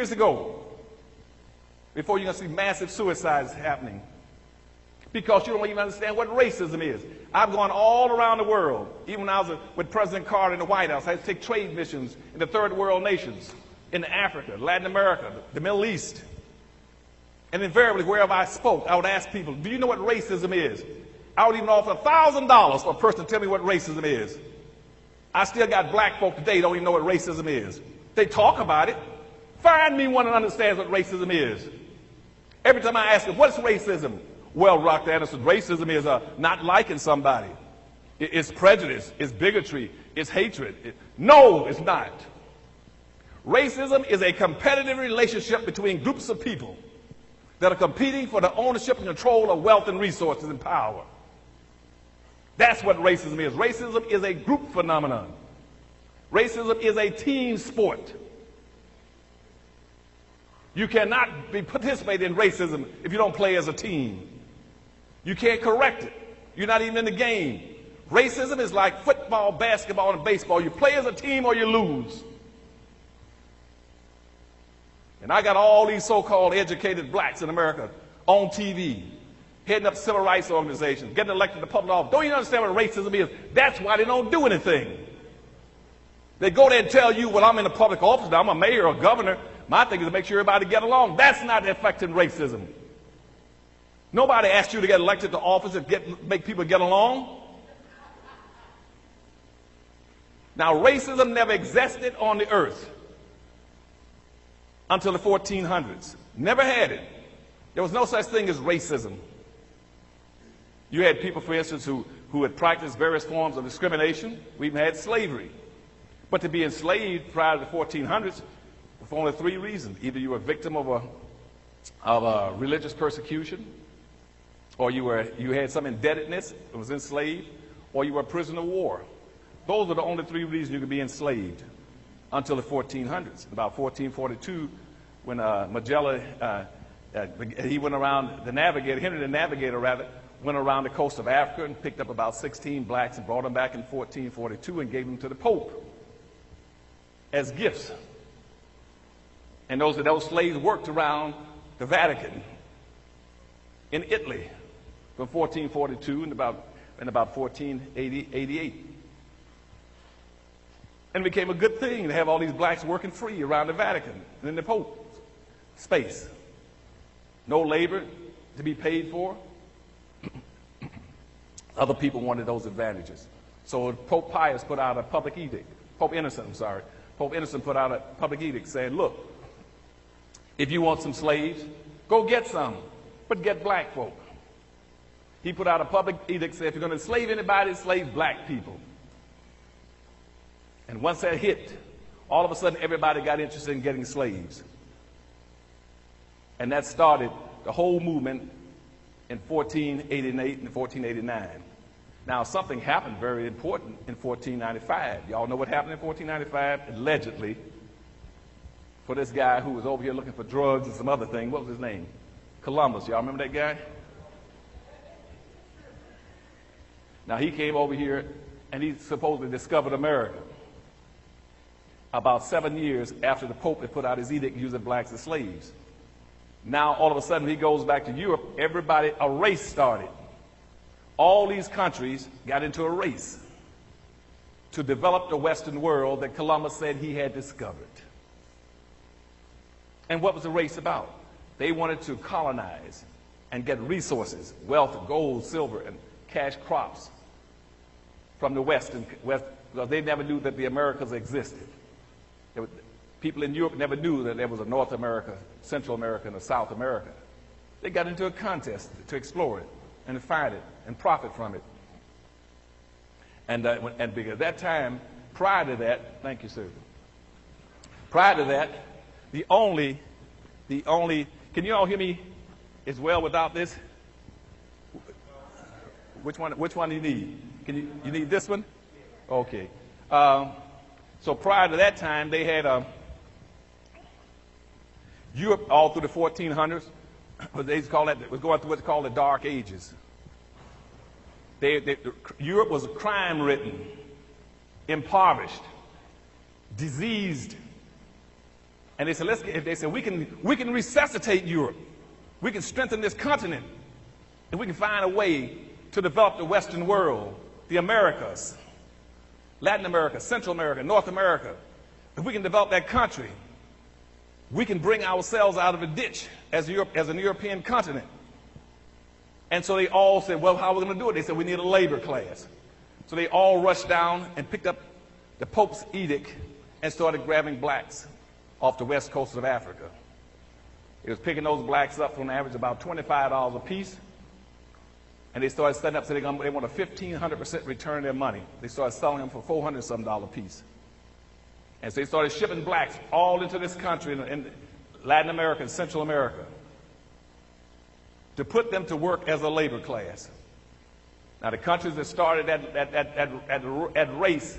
years ago before you're going to see massive suicides happening, because you don't even understand what racism is. I've gone all around the world. Even when I was with President Carter in the White House, I had to take trade missions in the third world nations, in Africa, Latin America, the Middle East. And invariably, wherever I spoke, I would ask people, do you know what racism is? I would even offer $1,000 for a person to tell me what racism is. I still got black folk today who don't even know what racism is. They talk about it. Find me one that understands what racism is. Every time I ask them, what's racism? Well, Dr. Anderson, racism is not liking somebody. It's prejudice. It's bigotry. It's hatred. No, it's not. Racism is a competitive relationship between groups of people that are competing for the ownership and control of wealth and resources and power. That's what racism is. Racism is a group phenomenon. Racism is a team sport. You cannot be participating in racism if you don't play as a team. You can't correct it. You're not even in the game. Racism is like football, basketball, and baseball. You play as a team or you lose. And I got all these so-called educated blacks in America on TV, heading up civil rights organizations, getting elected to public office. Don't you understand what racism is? That's why they don't do anything. They go there and tell you, well, I'm in a public office now, I'm a mayor or governor. My thing is to make sure everybody get along. That's not affecting racism. Nobody asked you to get elected to office and make people get along. Now, racism never existed on the earth until the 1400s. Never had it. There was no such thing as racism. You had people, for instance, who had practiced various forms of discrimination. We even had slavery. But to be enslaved prior to the 1400s, for only three reasons. Either you were a victim of a religious persecution, or you had some indebtedness and was enslaved, or you were a prisoner of war. Those are the only three reasons you could be enslaved until the 1400s. About 1442, when Magellan, he went around, Henry the Navigator rather, went around the coast of Africa and picked up about 16 blacks and brought them back in 1442 and gave them to the Pope as gifts. And those slaves worked around the Vatican in Italy from 1442 and about 1488. And it became a good thing to have all these blacks working free around the Vatican and in the Pope's space. No labor to be paid for. Other people wanted those advantages. So Pope Pius put out a public edict. Pope Innocent put out a public edict saying, look, if you want some slaves, go get some, but get black folk. He put out a public edict saying, if you're going to enslave anybody, enslave black people. And once that hit, all of a sudden everybody got interested in getting slaves. And that started the whole movement in 1488 and 1489. Now, something happened very important in 1495. Y'all know what happened in 1495? Allegedly, for this guy who was over here looking for drugs and some other thing. What was his name? Columbus. Y'all remember that guy? Now, he came over here and he supposedly discovered America about 7 years after the Pope had put out his edict using blacks as slaves. Now, all of a sudden, he goes back to Europe. A race started. All these countries got into a race to develop the Western world that Columbus said he had discovered. And what was the race about? They wanted to colonize and get resources, wealth, gold, silver, and cash crops from the West, because they never knew that the Americas existed. People in Europe never knew that there was a North America, Central America, and a South America. They got into a contest to explore it and to find it and profit from it. And because at that time, prior to that, thank you, sir. Prior to that, the only, can you all hear me as well without this? Which one do you need? You need this one? Okay. So prior to that time, they had Europe all through the 1400s. They call that was going through what's called the Dark Ages. Europe was crime-ridden, impoverished, diseased, And they said, we can resuscitate Europe. We can strengthen this continent. And we can find a way to develop the Western world, the Americas, Latin America, Central America, North America. If we can develop that country, we can bring ourselves out of a ditch as an European continent. And so they all said, well, how are we going to do it? They said, we need a labor class. So they all rushed down and picked up the Pope's edict and started grabbing blacks off the west coast of Africa. It was picking those blacks up for an average about $25 a piece. And they started setting up, so they want a 1,500% return of their money. They started selling them for $400-some a piece. And so they started shipping blacks all into this country in Latin America and Central America to put them to work as a labor class. Now, the countries that started at race,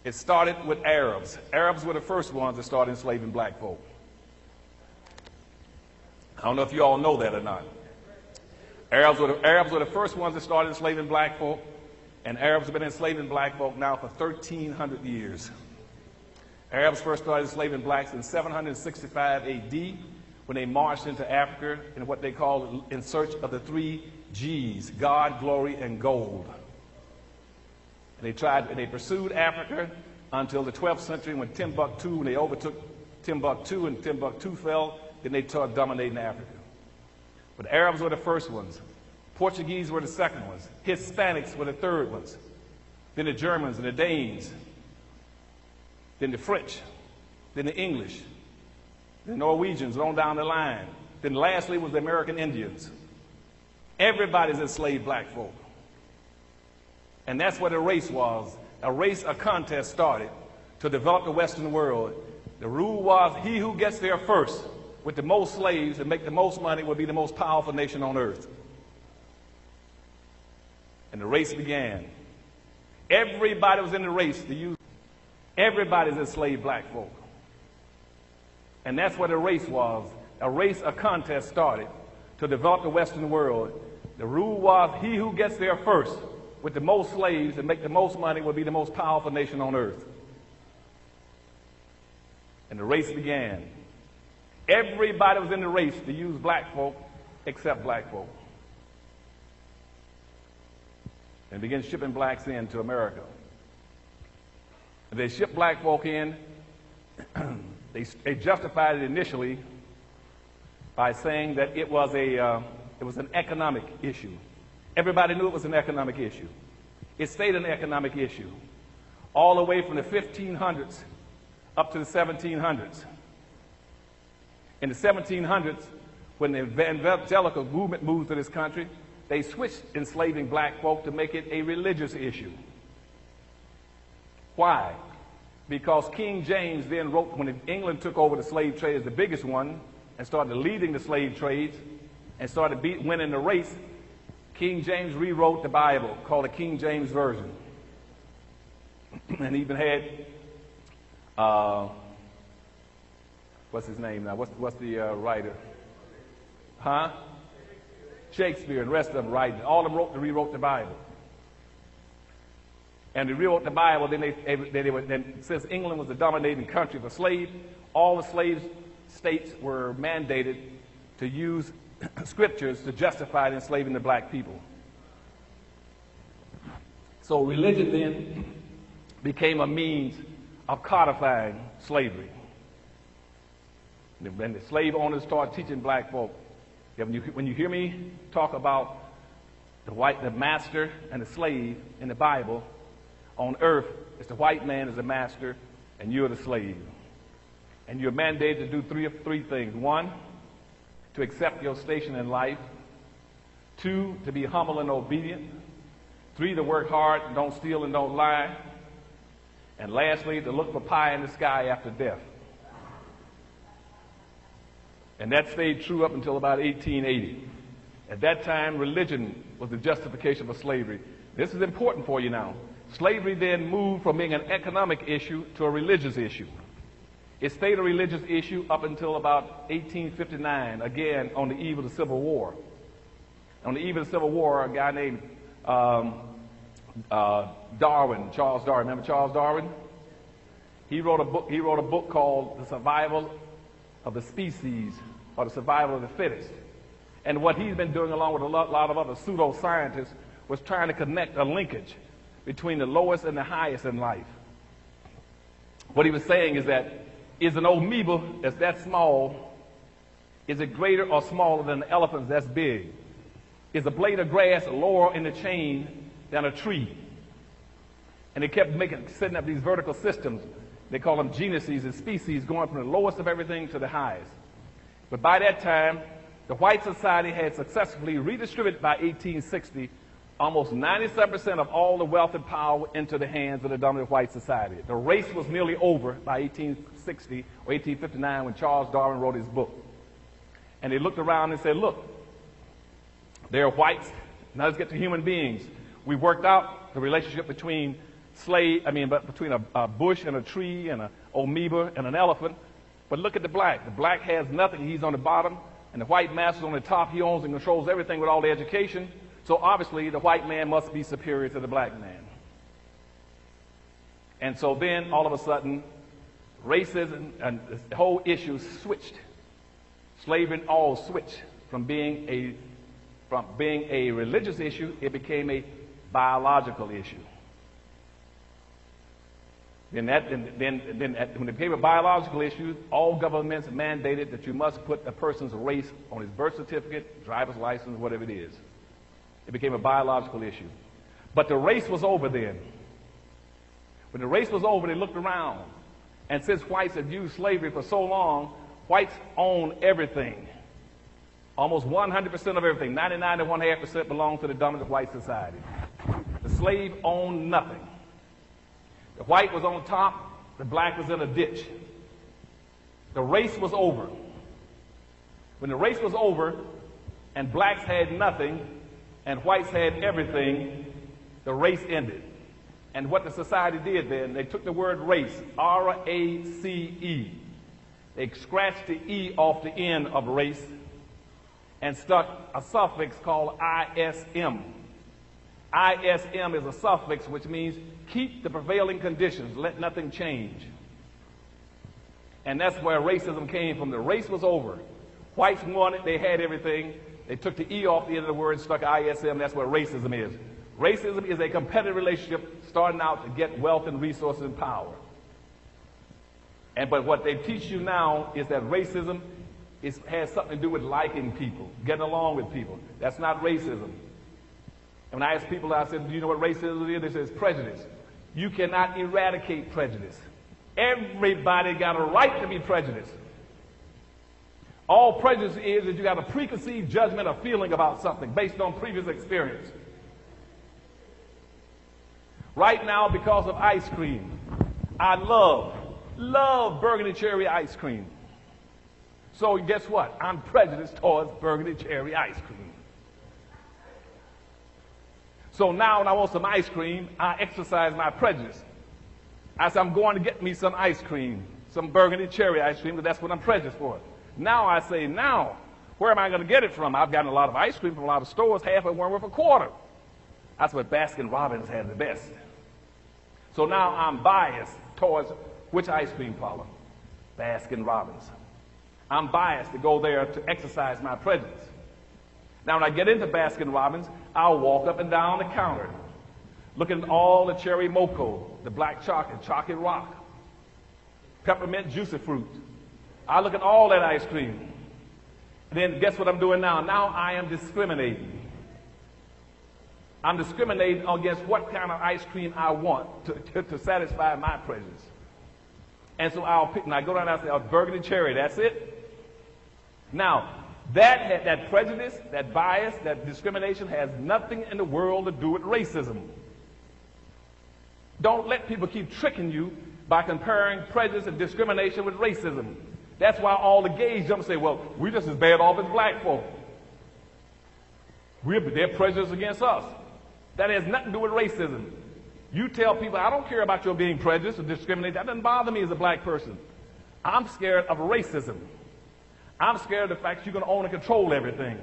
it started with Arabs. Arabs were the first ones that started enslaving black folk. I don't know if you all know that or not. Arabs were the first ones that started enslaving black folk, and Arabs have been enslaving black folk now for 1,300 years. Arabs first started enslaving blacks in 765 AD when they marched into Africa in what they called in search of the 3 G's, God, glory, and gold. And they pursued Africa until the 12th century when they overtook Timbuktu and Timbuktu fell, then they started dominating Africa. But the Arabs were the first ones. Portuguese were the second ones. Hispanics were the third ones. Then the Germans and the Danes. Then the French. Then the English. The Norwegians on down the line. Then lastly was the American Indians. Everybody's enslaved black folk. And that's what a race was. A contest started to develop the Western world. The rule was he who gets there first with the most slaves and make the most money will be the most powerful nation on earth. And the race began. Everybody was in the race to use. Everybody's enslaved black folk. And that's what a race was. A contest started to develop the Western world. The rule was he who gets there first with the most slaves and make the most money will be the most powerful nation on earth. And the race began. Everybody was in the race to use black folk except black folk. And began shipping blacks into America. And they shipped black folk in. They justified it initially by saying that it was an economic issue. Everybody knew it was an economic issue. It stayed an economic issue all the way from the 1500s up to the 1700s. In the 1700s, when the evangelical movement moved to this country, they switched enslaving black folk to make it a religious issue. Why? Because King James then wrote, when England took over the slave trade as the biggest one and started leading the slave trades and started winning the race, King James rewrote the Bible, called the King James Version. And even had, what's his name now? What's the writer? Huh? Shakespeare and the rest of them writing. All of them rewrote the Bible. And they rewrote the Bible, then since England was the dominating country for slaves, all the slave states were mandated to use scriptures to justify enslaving the black people. So religion then became a means of codifying slavery. When the slave owners started teaching black folk, when you hear me talk about the master and the slave in the Bible, on earth, it's the white man is the master and you're the slave. And you're mandated to do three things. 1, to accept your station in life. 2, to be humble and obedient. 3, to work hard and don't steal and don't lie. And lastly, to look for pie in the sky after death. And that stayed true up until about 1880. At that time, religion was the justification for slavery. This is important for you now. Slavery then moved from being an economic issue to a religious issue. It stayed a religious issue up until about 1859, again on the eve of the Civil War. On the eve of the Civil War, a guy named Darwin, Charles Darwin, remember Charles Darwin? He wrote a book called The Survival of the Species, or The Survival of the Fittest. And what he's been doing, along with a lot of other pseudoscientists, was trying to connect a linkage between the lowest and the highest in life. What he was saying is that, is an amoeba that's that small, is it greater or smaller than an elephant that's big? Is a blade of grass lower in the chain than a tree? And they kept setting up these vertical systems. They call them genuses and species, going from the lowest of everything to the highest. But by that time, the white society had successfully redistributed by 1860 almost 97% of all the wealth and power into the hands of the dominant white society. The race was nearly over by 1860 or 1859 when Charles Darwin wrote his book. And they looked around and said, look, they're whites. Now let's get to human beings. We worked out the relationship between between a bush and a tree and an amoeba and an elephant. But look at the black. The black has nothing. He's on the bottom. And the white master's on the top. He owns and controls everything with all the education. So obviously the white man must be superior to the black man. And so then all of a sudden, racism and the whole issue switched. Slavery all switched from being a religious issue, it became a biological issue. When it became a biological issue, all governments mandated that you must put a person's race on his birth certificate, driver's license, whatever it is. It became a biological issue. But the race was over then. When the race was over, they looked around. And since whites had used slavery for so long, whites own everything. Almost 100% of everything, 99.5% belonged to the dominant white society. The slave owned nothing. The white was on top, the black was in a ditch. The race was over. When the race was over and blacks had nothing and whites had everything, the race ended. And what the society did then, they took the word race, R-A-C-E. They scratched the E off the end of race and stuck a suffix called ISM. ISM is a suffix which means keep the prevailing conditions, let nothing change. And that's where racism came from. The race was over. Whites wanted, they had everything. They took the E off the end of the word and stuck ISM. That's what racism is. Racism is a competitive relationship starting out to get wealth and resources and power. But what they teach you now is that racism has something to do with liking people, getting along with people. That's not racism. And when I ask people, I said, do you know what racism is? They say it's prejudice. You cannot eradicate prejudice. Everybody got a right to be prejudiced. All prejudice is you got a preconceived judgment or feeling about something based on previous experience. Right now, because of ice cream, I love burgundy cherry ice cream. So guess what? I'm prejudiced towards burgundy cherry ice cream. So now when I want some ice cream, I exercise my prejudice. I say, I'm going to get me some ice cream, some burgundy cherry ice cream, because that's what I'm prejudiced for. Now I say, where am I going to get it from? I've gotten a lot of ice cream from a lot of stores, half of one worth a quarter. That's what Baskin-Robbins had the best. So now I'm biased towards which ice cream parlor? Baskin-Robbins. I'm biased to go there to exercise my prejudice. Now when I get into Baskin-Robbins, I'll walk up and down the counter, looking at all the cherry mocha, the black chocolate rock, peppermint juicy fruit. I look at all that ice cream. And then guess what I'm doing now? Now I am discriminating. I'm discriminating against what kind of ice cream I want to satisfy my prejudice. And so I'll pick, and I go down and I say, burgundy cherry, that's it. Now, that prejudice, that bias, that discrimination has nothing in the world to do with racism. Don't let people keep tricking you by comparing prejudice and discrimination with racism. That's why all the gays jump and say, well, we're just as bad off as black folk. They're prejudiced against us. That has nothing to do with racism. You tell people, I don't care about your being prejudiced or discriminated. That doesn't bother me as a black person. I'm scared of racism. I'm scared of the fact you're going to own and control everything.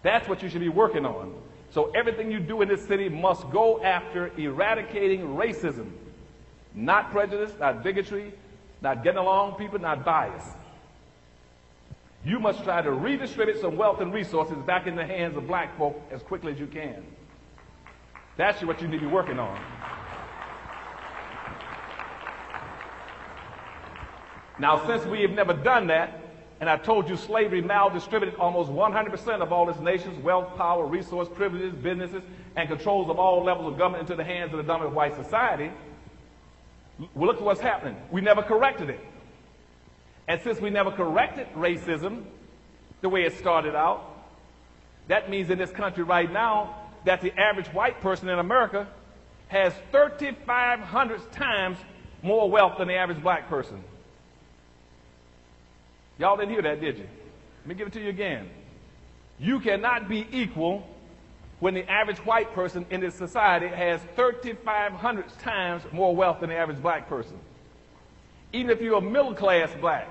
That's what you should be working on. So everything you do in this city must go after eradicating racism. Not prejudice, not bigotry, not getting along with people, not bias. You must try to redistribute some wealth and resources back in the hands of black folk as quickly as you can. That's what you need to be working on. Now, since we have never done that, and I told you slavery maldistributed almost 100% of all this nation's wealth, power, resource, privileges, businesses, and controls of all levels of government into the hands of the dominant white society, well, look at what's happening. We never corrected it. And since we never corrected racism the way it started out, that means in this country right now that the average white person in America has 3,500 times more wealth than the average black person. Y'all didn't hear that, did you? Let me give it to you again. You cannot be equal when the average white person in this society has 3,500 times more wealth than the average black person. Even if you're a middle-class black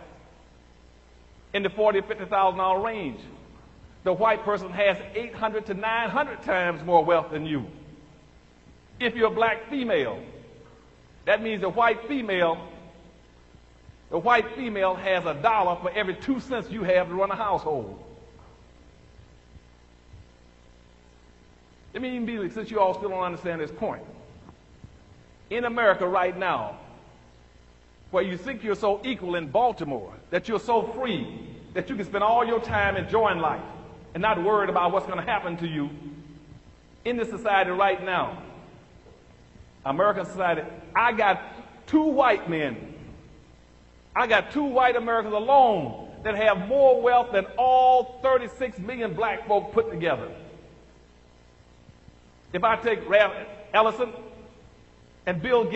in the $40,000 to $50,000 range, the white person has 800 to 900 times more wealth than you. If you're a black female, that means the white female has $1 for every 2 cents you have to run a household. Let me even be, since you all still don't understand this point. In America right now, where you think you're so equal in Baltimore, that you're so free, that you can spend all your time enjoying life and not worried about what's going to happen to you, in this society right now, American society, I got 2 white men. I got 2 white Americans alone that have more wealth than all 36 million black folk put together. If I take Ralph Ellison and Bill Gates,